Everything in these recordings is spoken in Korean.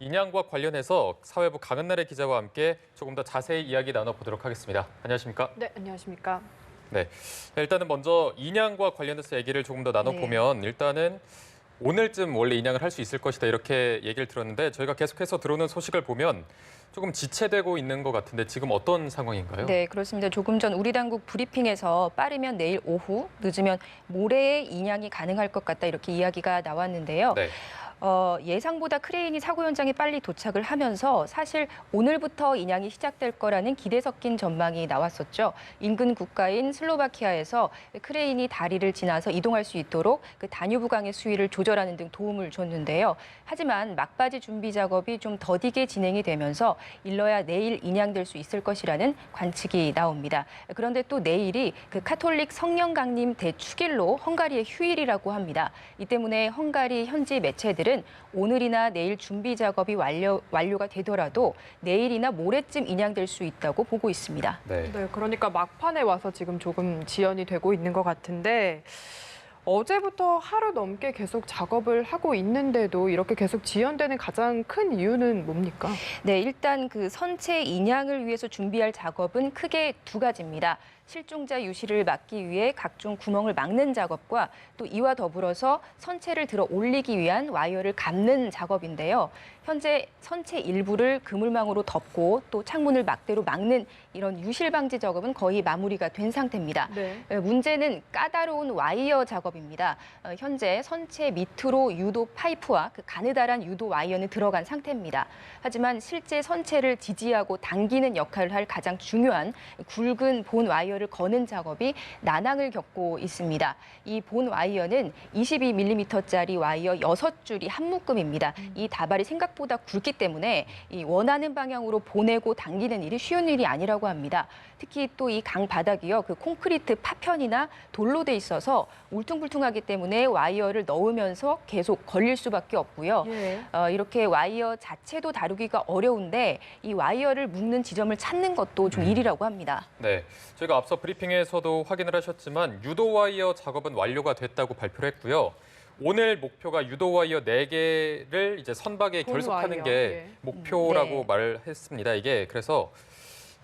인양과 관련해서 사회부 강은나래 기자와 함께 조금 더 자세히 이야기 나눠보도록 하겠습니다. 안녕하십니까? 네, 안녕하십니까? 네, 일단은 먼저 인양과 관련해서 얘기를 조금 더 나눠보면 일단은 오늘쯤 원래 인양을 할 수 있을 것이다 이렇게 얘기를 들었는데 저희가 계속해서 들어오는 소식을 보면 조금 지체되고 있는 것 같은데 지금 어떤 상황인가요? 네, 그렇습니다. 조금 전 우리 당국 브리핑에서 빠르면 내일 오후, 늦으면 모레에 인양이 가능할 것 같다 이렇게 이야기가 나왔는데요. 네. 예상보다 크레인이 사고 현장에 빨리 도착을 하면서 사실 오늘부터 인양이 시작될 거라는 기대 섞인 전망이 나왔었죠. 인근 국가인 슬로바키아에서 크레인이 다리를 지나서 이동할 수 있도록 그 다뉴브강의 수위를 조절하는 등 도움을 줬는데요. 하지만 막바지 준비 작업이 좀 더디게 진행이 되면서 일러야 내일 인양될 수 있을 것이라는 관측이 나옵니다. 그런데 또 내일이 그 카톨릭 성령 강림 대축일로 헝가리의 휴일이라고 합니다. 이 때문에 헝가리 현지 매체들은 오늘이나 내일 준비 작업이 완료가 되더라도 내일이나 모레쯤 인양될 수 있다고 보고 있습니다. 네. 네, 그러니까 막판에 와서 지금 조금 지연이 되고 있는 것 같은데 어제부터 하루 넘게 계속 작업을 하고 있는데도 이렇게 계속 지연되는 가장 큰 이유는 뭡니까? 네, 일단 그 선체 인양을 위해서 준비할 작업은 크게 두 가지입니다. 실종자 유실을 막기 위해 각종 구멍을 막는 작업과 또 이와 더불어서 선체를 들어 올리기 위한 와이어를 감는 작업인데요. 현재 선체 일부를 그물망으로 덮고 또 창문을 막대로 막는 이런 유실 방지 작업은 거의 마무리가 된 상태입니다. 네. 문제는 까다로운 와이어 작업입니다. 현재 선체 밑으로 유도 파이프와 그 가느다란 유도 와이어는 들어간 상태입니다. 하지만 실제 선체를 지지하고 당기는 역할을 할 가장 중요한 굵은 본 와이어를 거는 작업이 난항을 겪고 있습니다. 이 본 와이어는 22mm짜리 와이어 6줄이 한 묶음입니다. 이 다발이 생각보다 굵기 때문에 이 원하는 방향으로 보내고 당기는 일이 쉬운 일이 아니라고 합니다. 특히 또 이 강 바닥이요, 그 콘크리트 파편이나 돌로 돼 있어서 울퉁불퉁하기 때문에 와이어를 넣으면서 계속 걸릴 수밖에 없고요. 예. 이렇게 와이어 자체도 다루기가 어려운데 이 와이어를 묶는 지점을 찾는 것도 좀 일이라고 합니다. 네, 저희가 앞서 브리핑에서도 확인을 하셨지만 유도 와이어 작업은 완료가 됐다고 발표를 했고요. 오늘 목표가 유도 와이어 4개를 이제 선박에 본 결속하는 와이어, 게 예. 목표라고 네. 말을 했습니다. 이게 그래서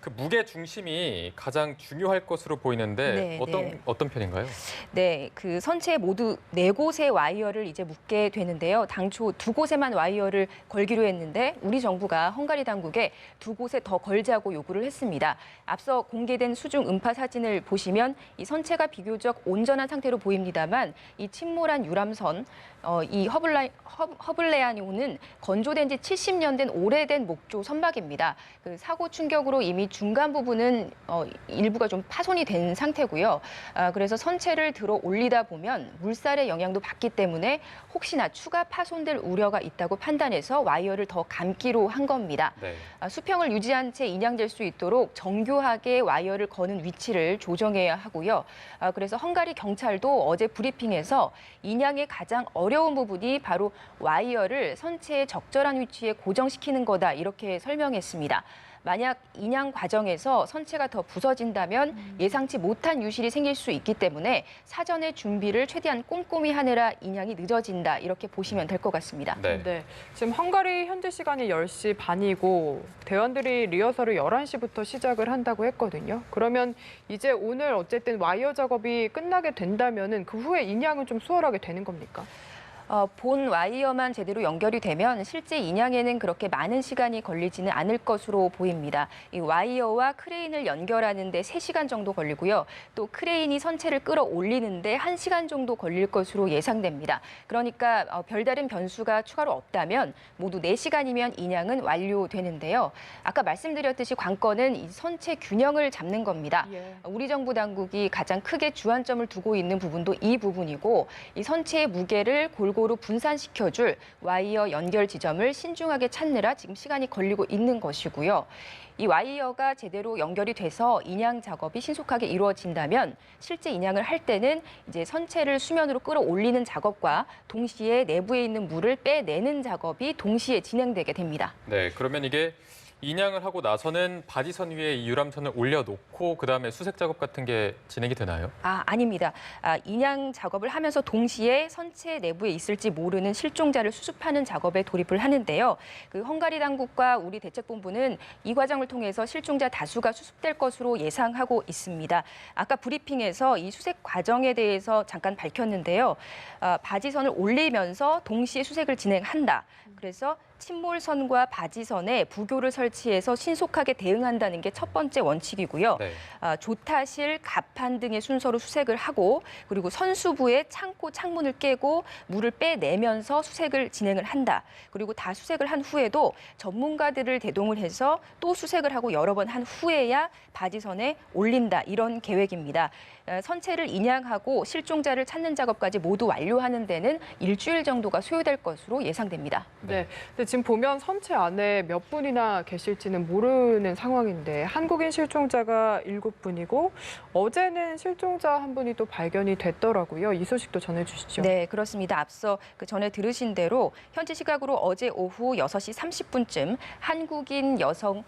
그 무게 중심이 가장 중요할 것으로 보이는데 네, 어떤 편인가요? 네, 그 선체 모두 4곳의 와이어를 이제 묶게 되는데요. 당초 2곳에만 와이어를 걸기로 했는데 우리 정부가 헝가리 당국에 2곳에 더 걸자고 요구를 했습니다. 앞서 공개된 수중 음파 사진을 보시면 이 선체가 비교적 온전한 상태로 보입니다만 이 침몰한 유람선, 이 허블레아니오는 건조된 지 70년 된 오래된 목조 선박입니다. 그 사고 충격으로 이미 중간 부분은 일부가 좀 파손이 된 상태고요. 그래서 선체를 들어 올리다 보면 물살의 영향도 받기 때문에 혹시나 추가 파손될 우려가 있다고 판단해서 와이어를 더 감기로 한 겁니다. 네. 수평을 유지한 채 인양될 수 있도록 정교하게 와이어를 거는 위치를 조정해야 하고요. 그래서 헝가리 경찰도 어제 브리핑에서 인양의 가장 어려운 부분이 바로 와이어를 선체의 적절한 위치에 고정시키는 거다 이렇게 설명했습니다. 만약 인양 과정에서 선체가 더 부서진다면 예상치 못한 유실이 생길 수 있기 때문에 사전에 준비를 최대한 꼼꼼히 하느라 인양이 늦어진다 이렇게 보시면 될 것 같습니다. 네. 네. 지금 헝가리 현지 시간이 10시 반이고 대원들이 리허설을 11시부터 시작을 한다고 했거든요. 그러면 이제 오늘 어쨌든 와이어 작업이 끝나게 된다면은 그 후에 인양은 좀 수월하게 되는 겁니까? 본 와이어만 제대로 연결이 되면 실제 인양에는 그렇게 많은 시간이 걸리지는 않을 것으로 보입니다. 이 와이어와 크레인을 연결하는 데 3시간 정도 걸리고요. 또 크레인이 선체를 끌어올리는 데 1시간 정도 걸릴 것으로 예상됩니다. 그러니까 별다른 변수가 추가로 없다면 모두 4시간이면 인양은 완료되는데요. 아까 말씀드렸듯이 관건은 이 선체 균형을 잡는 겁니다. 예. 우리 정부 당국이 가장 크게 주안점을 두고 있는 부분도 이 부분이고 이 선체의 무게를 골고루 분산시켜줄 와이어 연결 지점을 신중하게 찾느라 지금 시간이 걸리고 있는 것이고요. 이 와이어가 제대로 연결이 돼서 인양 작업이 신속하게 이루어진다면 실제 인양을 할 때는 이제 선체를 수면으로 끌어올리는 작업과 동시에 내부에 있는 물을 빼내는 작업이 동시에 진행되게 됩니다. 네, 그러면 이게 인양을 하고 나서는 바지선 위에 이 유람선을 올려놓고 그다음에 수색 작업 같은 게 진행이 되나요? 아닙니다. 인양 작업을 하면서 동시에 선체 내부에 있을지 모르는 실종자를 수습하는 작업에 돌입을 하는데요. 그 헝가리 당국과 우리 대책본부는 이 과정을 통해서 실종자 다수가 수습될 것으로 예상하고 있습니다. 아까 브리핑에서 이 수색 과정에 대해서 잠깐 밝혔는데요. 바지선을 올리면서 동시에 수색을 진행한다. 그래서 침몰선과 바지선에 부교를 설치해서 신속하게 대응한다는 게 첫 번째 원칙이고요. 네. 조타실, 갑판 등의 순서로 수색을 하고 그리고 선수부의 창고 창문을 깨고 물을 빼내면서 수색을 진행을 한다. 그리고 다 수색을 한 후에도 전문가들을 대동을 해서 또 수색을 하고 여러 번 한 후에야 바지선에 올린다. 이런 계획입니다. 선체를 인양하고 실종자를 찾는 작업까지 모두 완료하는 데는 일주일 정도가 소요될 것으로 예상됩니다. 네. 근데 지금 보면 선체 안에 몇 분이나 계실지는 모르는 상황인데 한국인 실종자가 7분이고 어제는 실종자 한 분이 또 발견이 됐더라고요. 이 소식도 전해주시죠. 네, 그렇습니다. 앞서 그 전에 들으신 대로 현지 시각으로 어제 오후 6시 30분쯤 한국인 여성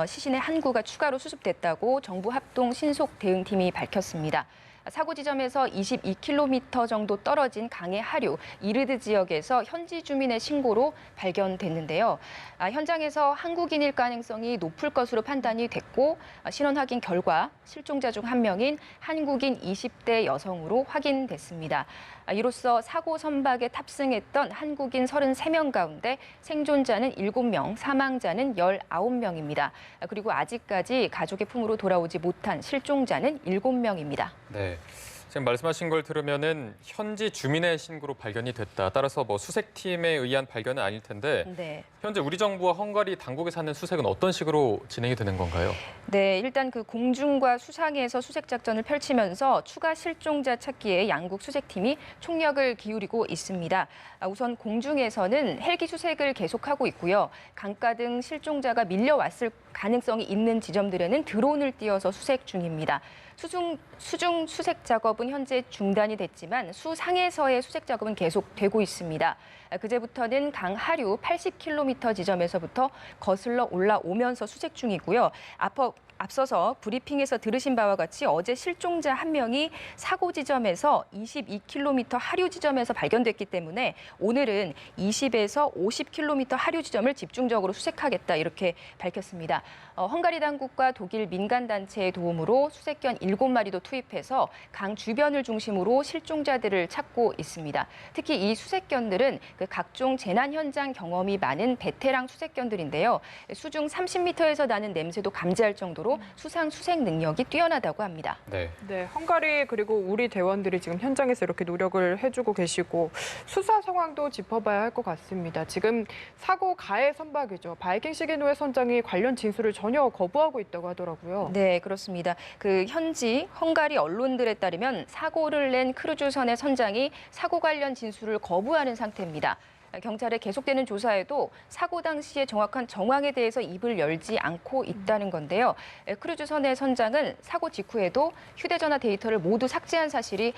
시신의 한 구가 추가로 수습됐다고 정부 합동 신속 대응팀이 밝혔습니다. 사고 지점에서 22km 정도 떨어진 강의 하류 이르드 지역에서 현지 주민의 신고로 발견됐는데요. 현장에서 한국인일 가능성이 높을 것으로 판단이 됐고 신원 확인 결과 실종자 중 한 명인 한국인 20대 여성으로 확인됐습니다. 이로써 사고 선박에 탑승했던 한국인 33명 가운데 생존자는 7명, 사망자는 19명입니다. 그리고 아직까지 가족의 품으로 돌아오지 못한 실종자는 7명입니다. 네. 지금 말씀하신 걸 들으면은 현지 주민의 신고로 발견이 됐다. 따라서 뭐 수색팀에 의한 발견은 아닐 텐데 네. 현재 우리 정부와 헝가리 당국에서 하는 수색은 어떤 식으로 진행이 되는 건가요? 네, 일단 그 공중과 수상에서 수색 작전을 펼치면서 추가 실종자 찾기에 양국 수색팀이 총력을 기울이고 있습니다. 우선 공중에서는 헬기 수색을 계속하고 있고요. 강가 등 실종자가 밀려왔을 가능성이 있는 지점들에는 드론을 띄워서 수색 중입니다. 수중 수색 작업은 현재 중단이 됐지만 수상에서의 수색 작업은 계속되고 있습니다. 그제부터는 강 하류 80km 지점에서부터 거슬러 올라오면서 수색 중이고요. 앞서서 브리핑에서 들으신 바와 같이 어제 실종자 한 명이 사고 지점에서 22km 하류 지점에서 발견됐기 때문에 오늘은 20에서 50km 하류 지점을 집중적으로 수색하겠다 이렇게 밝혔습니다. 헝가리 당국과 독일 민간단체의 도움으로 수색견 7마리도 투입해서 강 주변을 중심으로 실종자들을 찾고 있습니다. 특히 이 수색견들은 그 각종 재난 현장 경험이 많은 베테랑 수색견들인데요. 수중 30m에서 나는 냄새도 감지할 정도로 수상 수색 능력이 뛰어나다고 합니다. 네. 네, 헝가리 그리고 우리 대원들이 지금 현장에서 이렇게 노력을 해주고 계시고 수사 상황도 짚어봐야 할 것 같습니다. 지금 사고 가해 선박이죠. 바이킹 시계노의 선장이 관련 진술을 전혀 거부하고 있다고 하더라고요. 네, 그렇습니다. 그 현지 헝가리 언론들에 따르면 사고를 낸 크루즈선의 선장이 사고 관련 진술을 거부하는 상태입니다. 경찰의 계속되는 조사에도 사고 당시의 정확한 정황에 대해서 입을 열지 않고 있다는 건데요. 크루즈선의 선장은 사고 직후에도 휴대전화 데이터를 모두 삭제한 사실이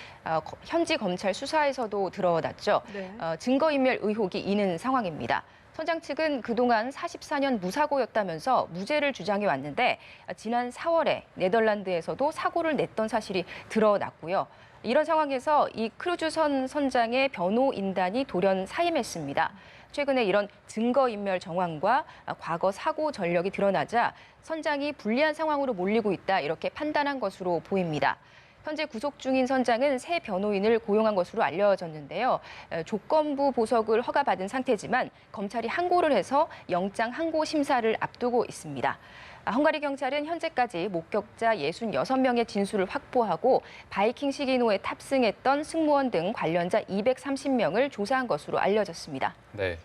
현지 검찰 수사에서도 드러났죠. 네. 증거인멸 의혹이 있는 상황입니다. 선장 측은 그동안 44년 무사고였다면서 무죄를 주장해 왔는데 지난 4월에 네덜란드에서도 사고를 냈던 사실이 드러났고요. 이런 상황에서 이 크루즈선 선장의 변호인단이 돌연 사임했습니다. 최근에 이런 증거인멸 정황과 과거 사고 전력이 드러나자 선장이 불리한 상황으로 몰리고 있다 이렇게 판단한 것으로 보입니다. 현재 구속 중인 선장은 새 변호인을 고용한 것으로 알려졌는데요. 조건부 보석을 허가받은 상태지만 검찰이 항고를 해서 영장 항고 심사를 앞두고 있습니다. 헝가리 경찰은 현재까지 목격자 66명의 진술을 확보하고 바이킹 시기노에 탑승했던 승무원 등 관련자 230명을 조사한 것으로 알려졌습니다. 네.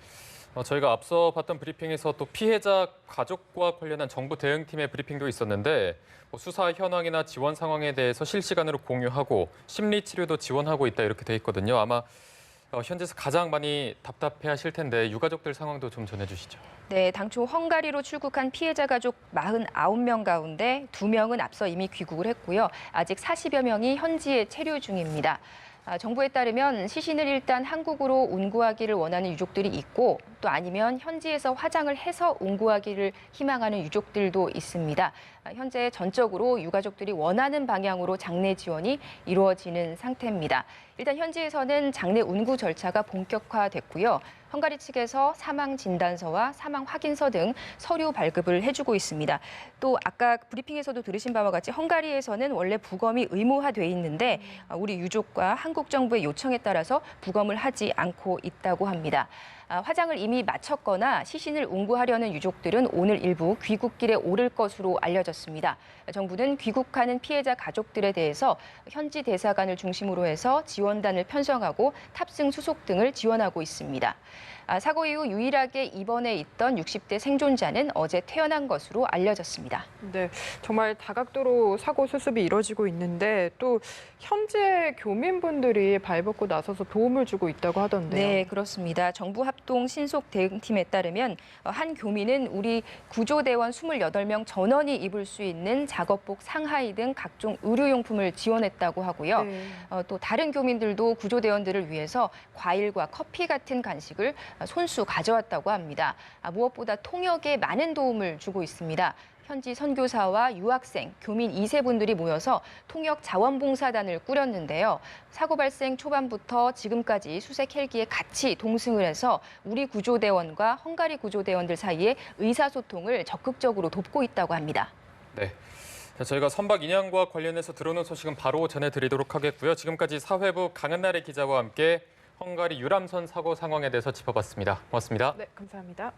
저희가 앞서 봤던 브리핑에서 또 피해자 가족과 관련한 정부 대응팀의 브리핑도 있었는데 수사 현황이나 지원 상황에 대해서 실시간으로 공유하고 심리 치료도 지원하고 있다 이렇게 돼 있거든요. 아마 현지에서 가장 많이 답답해하실 텐데 유가족들 상황도 좀 전해주시죠. 네, 당초 헝가리로 출국한 피해자 가족 49명 가운데 2명은 앞서 이미 귀국을 했고요. 아직 40여 명이 현지에 체류 중입니다. 정부에 따르면 시신을 일단 한국으로 운구하기를 원하는 유족들이 있고 또 아니면 현지에서 화장을 해서 운구하기를 희망하는 유족들도 있습니다. 현재 전적으로 유가족들이 원하는 방향으로 장례 지원이 이루어지는 상태입니다. 일단 현지에서는 장례 운구 절차가 본격화됐고요. 헝가리 측에서 사망 진단서와 사망 확인서 등 서류 발급을 해주고 있습니다. 또 아까 브리핑에서도 들으신 바와 같이 헝가리에서는 원래 부검이 의무화돼 있는데 우리 유족과 한국 정부의 요청에 따라서 부검을 하지 않고 있다고 합니다. 화장을 이미 마쳤거나 시신을 운구하려는 유족들은 오늘 일부 귀국길에 오를 것으로 알려졌습니다. 정부는 귀국하는 피해자 가족들에 대해서 현지 대사관을 중심으로 해서 지원단을 편성하고 탑승 수속 등을 지원하고 있습니다. 사고 이후 유일하게 입원해 있던 60대 생존자는 어제 퇴원한 것으로 알려졌습니다. 네, 정말 다각도로 사고 수습이 이뤄지고 있는데 또 현재 교민분들이 발벗고 나서서 도움을 주고 있다고 하던데요. 네, 그렇습니다. 정부 합동 신속 대응팀에 따르면 한 교민은 우리 구조대원 28명 전원이 입을 수 있는 작업복 상하이 등 각종 의료용품을 지원했다고 하고요. 네. 또 다른 교민들도 구조대원들을 위해서 과일과 커피 같은 간식을 손수 가져왔다고 합니다. 무엇보다 통역에 많은 도움을 주고 있습니다. 현지 선교사와 유학생, 교민 2세분들이 모여서 통역 자원봉사단을 꾸렸는데요. 사고 발생 초반부터 지금까지 수색 헬기에 같이 동승을 해서 우리 구조대원과 헝가리 구조대원들 사이에 의사소통을 적극적으로 돕고 있다고 합니다. 네. 자, 저희가 선박 인양과 관련해서 들어오는 소식은 바로 전해드리도록 하겠고요. 지금까지 사회부 강은나래 기자와 함께 헝가리 유람선 사고 상황에 대해서 짚어봤습니다. 고맙습니다. 네, 감사합니다.